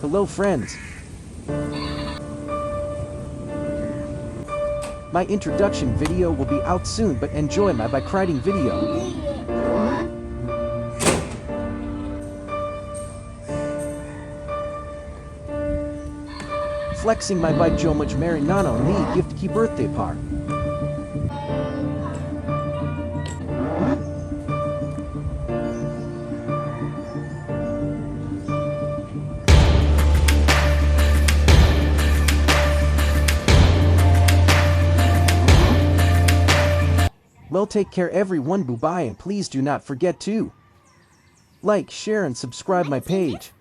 Hello friends. My introduction video will be out soon, but enjoy my bike riding video. Flexing my bike Joe much Mary Nano need gift key birthday par. Well, take care everyone, bye bye, and please do not forget to like, share and subscribe my page.